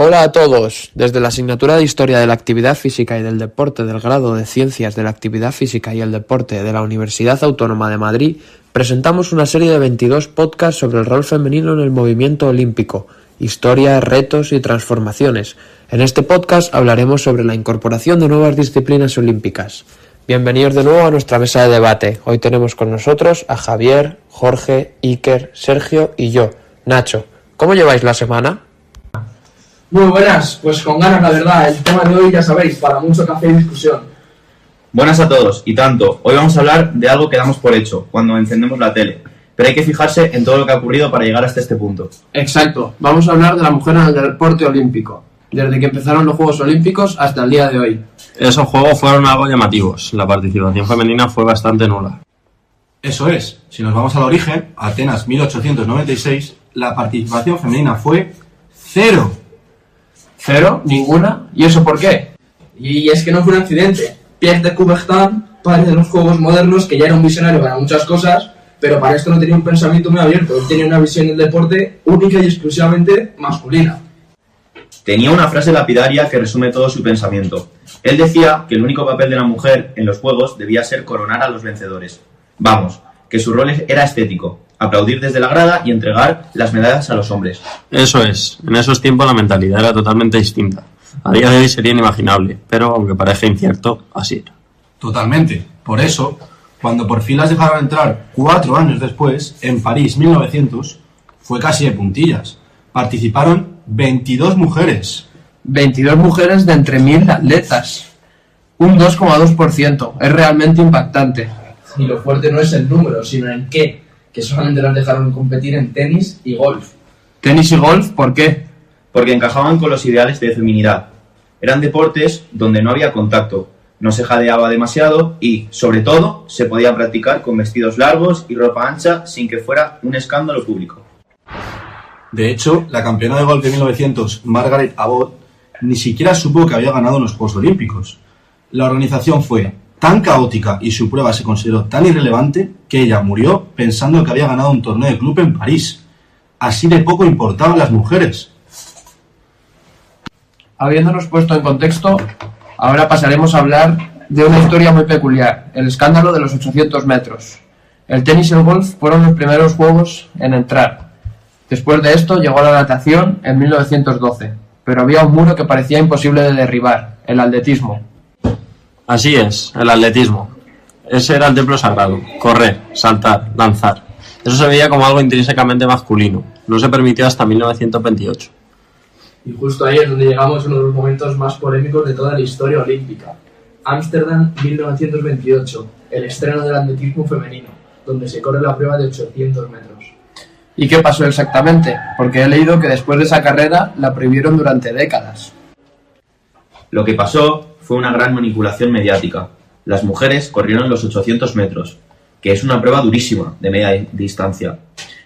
Hola a todos. Desde la asignatura de Historia de la Actividad Física y del Deporte del grado de Ciencias de la Actividad Física y el Deporte de la Universidad Autónoma de Madrid, presentamos una serie de 22 podcasts sobre el rol femenino en el movimiento olímpico, historia, retos y transformaciones. En este podcast hablaremos sobre la incorporación de nuevas disciplinas olímpicas. Bienvenidos de nuevo a nuestra mesa de debate. Hoy tenemos con nosotros a Javier, Jorge, Iker, Sergio y yo, Nacho. ¿Cómo lleváis la semana? Muy buenas, pues con ganas la verdad. El tema de hoy ya sabéis, para mucho café y discusión. Buenas a todos, y tanto. Hoy vamos a hablar de algo que damos por hecho cuando encendemos la tele, pero hay que fijarse en todo lo que ha ocurrido para llegar hasta este punto. Exacto, vamos a hablar de la mujer en el deporte olímpico, desde que empezaron los Juegos Olímpicos hasta el día de hoy. Esos juegos fueron algo llamativos, la participación femenina fue bastante nula. Eso es, si nos vamos al origen, Atenas 1896, la participación femenina fue cero. ¿Cero? ¿Ninguna? ¿Y eso por qué? Y es que no fue un accidente. Pierre de Coubertin, padre de los Juegos modernos, que ya era un visionario para muchas cosas, pero para esto no tenía un pensamiento muy abierto. Él tenía una visión del deporte única y exclusivamente masculina. Tenía una frase lapidaria que resume todo su pensamiento. Él decía que el único papel de la mujer en los Juegos debía ser coronar a los vencedores. Vamos, que su rol era estético, aplaudir desde la grada y entregar las medallas a los hombres. Eso es, en esos tiempos la mentalidad era totalmente distinta. A día de hoy sería inimaginable, pero aunque parezca incierto, así era. Totalmente. Por eso, cuando por fin las dejaron entrar 4 años después, en París 1900, fue casi de puntillas. Participaron 22 mujeres. 22 mujeres de entre 1000 atletas. Un 2,2%. Es realmente impactante. Y lo fuerte no es el número, sino en qué. Que solamente las dejaron competir en tenis y golf. ¿Tenis y golf? ¿Por qué? Porque encajaban con los ideales de feminidad. Eran deportes donde no había contacto, no se jadeaba demasiado y, sobre todo, se podía practicar con vestidos largos y ropa ancha sin que fuera un escándalo público. De hecho, la campeona de golf de 1900, Margaret Abbott, ni siquiera supo que había ganado unos Juegos Olímpicos. La organización fue tan caótica y su prueba se consideró tan irrelevante que ella murió pensando que había ganado un torneo de club en París. Así de poco importaban las mujeres. Habiéndonos puesto en contexto, ahora pasaremos a hablar de una historia muy peculiar, el escándalo de los 800 metros. El tenis y el golf fueron los primeros juegos en entrar. Después de esto llegó la natación en 1912, pero había un muro que parecía imposible de derribar, el atletismo. Así es, el atletismo. Ese era el templo sagrado, correr, saltar, lanzar. Eso se veía como algo intrínsecamente masculino, no se permitió hasta 1928. Y justo ahí es donde llegamos a uno de los momentos más polémicos de toda la historia olímpica. Ámsterdam 1928, el estreno del atletismo femenino, donde se corre la prueba de 800 metros. ¿Y qué pasó exactamente? Porque he leído que después de esa carrera la prohibieron durante décadas. Lo que pasó fue una gran manipulación mediática. Las mujeres corrieron los 800 metros, que es una prueba durísima de media distancia.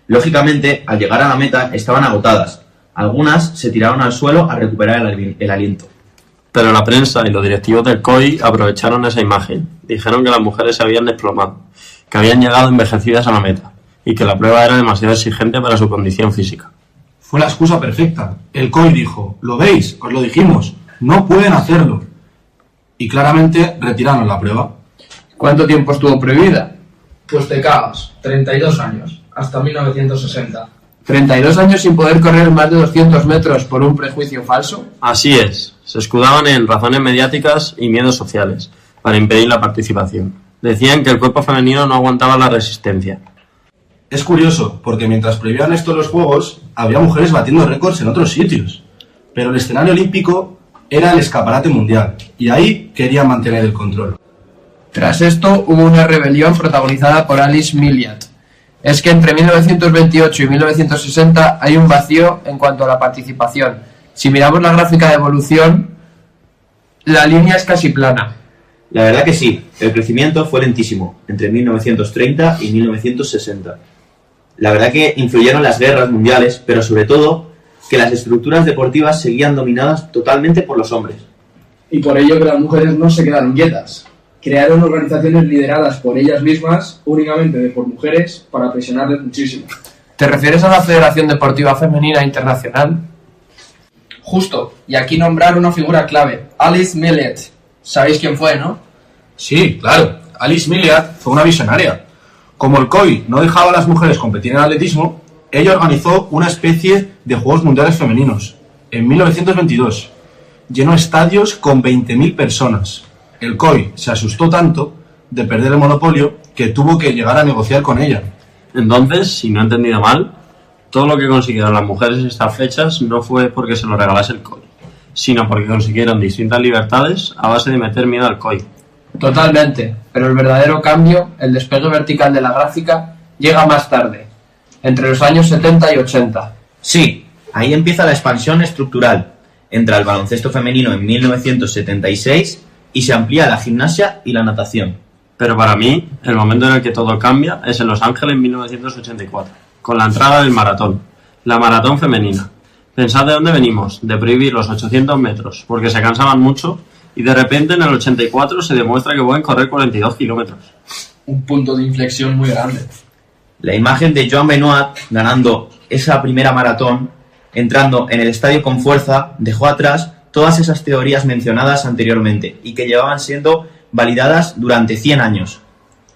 Lógicamente, al llegar a la meta estaban agotadas. Algunas se tiraron al suelo a recuperar el aliento. Pero la prensa y los directivos del COI aprovecharon esa imagen. Dijeron que las mujeres se habían desplomado, que habían llegado envejecidas a la meta y que la prueba era demasiado exigente para su condición física. Fue la excusa perfecta. El COI dijo, ¿lo veis? Os lo dijimos, no pueden hacerlo. Y claramente retiraron la prueba. ¿Cuánto tiempo estuvo prohibida? Pues te cagas, 32 años, hasta 1960. ¿32 años sin poder correr más de 200 metros por un prejuicio falso? Así es, se escudaban en razones mediáticas y miedos sociales para impedir la participación. Decían que el cuerpo femenino no aguantaba la resistencia. Es curioso, porque mientras prohibían esto los Juegos, había mujeres batiendo récords en otros sitios. Pero el escenario olímpico era el escaparate mundial, y ahí querían mantener el control. Tras esto hubo una rebelión protagonizada por Alice Milliat. Es que entre 1928 y 1960 hay un vacío en cuanto a la participación. Si miramos la gráfica de evolución, la línea es casi plana. La verdad que sí, el crecimiento fue lentísimo, entre 1930 y 1960. La verdad que influyeron las guerras mundiales, pero sobre todo que las estructuras deportivas seguían dominadas totalmente por los hombres. Y por ello que las mujeres no se quedaron quietas. Crearon organizaciones lideradas por ellas mismas, únicamente por mujeres, para presionarles muchísimo. ¿Te refieres a la Federación Deportiva Femenina Internacional? Justo, y aquí nombrar una figura clave, Alice Millett. ¿Sabéis quién fue, no? Sí, claro. Alice Millett fue una visionaria. Como el COI no dejaba a las mujeres competir en atletismo, ella organizó una especie de Juegos Mundiales Femeninos en 1922. Llenó estadios con 20.000 personas. El COI se asustó tanto de perder el monopolio que tuvo que llegar a negociar con ella. Entonces, si no he entendido mal, todo lo que consiguieron las mujeres en estas fechas no fue porque se lo regalase el COI, sino porque consiguieron distintas libertades a base de meter miedo al COI. Totalmente, pero el verdadero cambio, el despegue vertical de la gráfica, llega más tarde, entre los años 70 y 80. Sí, ahí empieza la expansión estructural. Entra el baloncesto femenino en 1976 y se amplía la gimnasia y la natación. Pero para mí, el momento en el que todo cambia es en Los Ángeles en 1984, con la entrada del maratón, la maratón femenina. Pensad de dónde venimos, de prohibir los 800 metros, porque se cansaban mucho, y de repente en el 84 se demuestra que pueden correr 42 kilómetros. Un punto de inflexión muy grande. La imagen de Joan Benoit ganando esa primera maratón, entrando en el estadio con fuerza, dejó atrás todas esas teorías mencionadas anteriormente y que llevaban siendo validadas durante 100 años.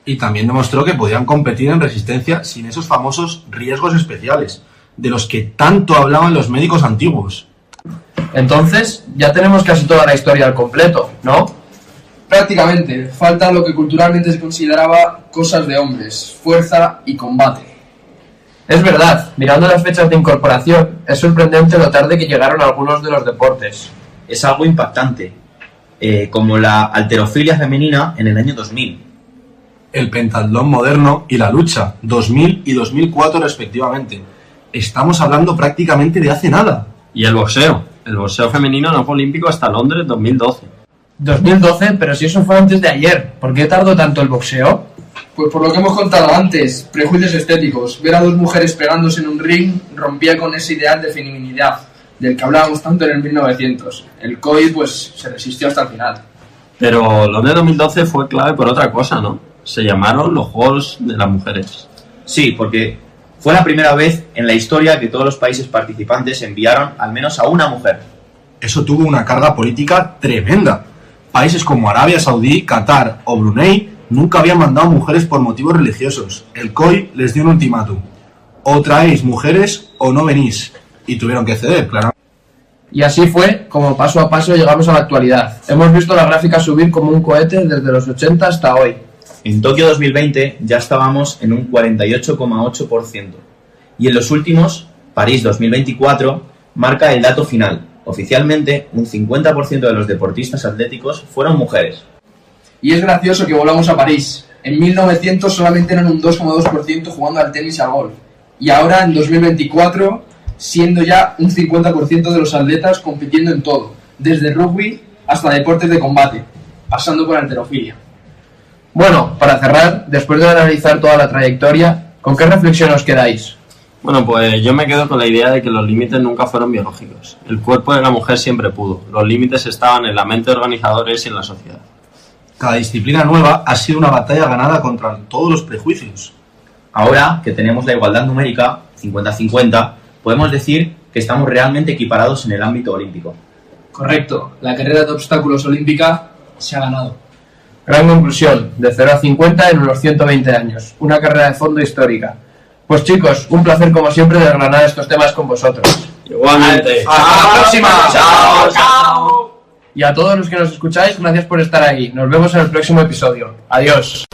Y también demostró que podían competir en resistencia sin esos famosos riesgos especiales, de los que tanto hablaban los médicos antiguos. Entonces, ya tenemos casi toda la historia al completo, ¿no? Prácticamente, falta lo que culturalmente se consideraba cosas de hombres, fuerza y combate. Es verdad, mirando las fechas de incorporación, es sorprendente lo tarde que llegaron algunos de los deportes. Es algo impactante, como la halterofilia femenina en el año 2000. El pentatlón moderno y la lucha, 2000 y 2004 respectivamente. Estamos hablando prácticamente de hace nada. Y el boxeo femenino no fue olímpico hasta Londres 2012. 2012, pero si eso fue antes de ayer, ¿por qué tardó tanto el boxeo? Pues por lo que hemos contado antes, prejuicios estéticos. Ver a dos mujeres pegándose en un ring rompía con ese ideal de feminidad del que hablábamos tanto en el 1900. El COI pues se resistió hasta el final. Pero Londres 2012 fue clave por otra cosa, ¿no? Se llamaron los Juegos de las Mujeres. Sí, porque fue la primera vez en la historia que todos los países participantes enviaron al menos a una mujer. Eso tuvo una carga política tremenda. Países como Arabia Saudí, Qatar o Brunei nunca habían mandado mujeres por motivos religiosos. El COI les dio un ultimátum: o traéis mujeres o no venís. Y tuvieron que ceder, claro. Y así fue como paso a paso llegamos a la actualidad. Hemos visto la gráfica subir como un cohete desde los 80 hasta hoy. En Tokio 2020 ya estábamos en un 48,8%. Y en los últimos, París 2024, marca el dato final. Oficialmente, un 50% de los deportistas atléticos fueron mujeres. Y es gracioso que volvamos a París. En 1900 solamente eran un 2,2% jugando al tenis y al golf. Y ahora, en 2024, siendo ya un 50% de los atletas compitiendo en todo, desde rugby hasta deportes de combate, pasando por halterofilia. Bueno, para cerrar, después de analizar toda la trayectoria, ¿con qué reflexión os quedáis? Bueno, pues yo me quedo con la idea de que los límites nunca fueron biológicos. El cuerpo de la mujer siempre pudo. Los límites estaban en la mente de organizadores y en la sociedad. Cada disciplina nueva ha sido una batalla ganada contra todos los prejuicios. Ahora que tenemos la igualdad numérica, 50-50, podemos decir que estamos realmente equiparados en el ámbito olímpico. Correcto, la carrera de obstáculos olímpica se ha ganado. Gran conclusión, de 0 a 50 en unos 120 años. Una carrera de fondo histórica. Pues chicos, un placer como siempre desgranar estos temas con vosotros. Igualmente. ¡Hasta la próxima! ¡Chao, chao! Y a todos los que nos escucháis, gracias por estar ahí. Nos vemos en el próximo episodio. Adiós.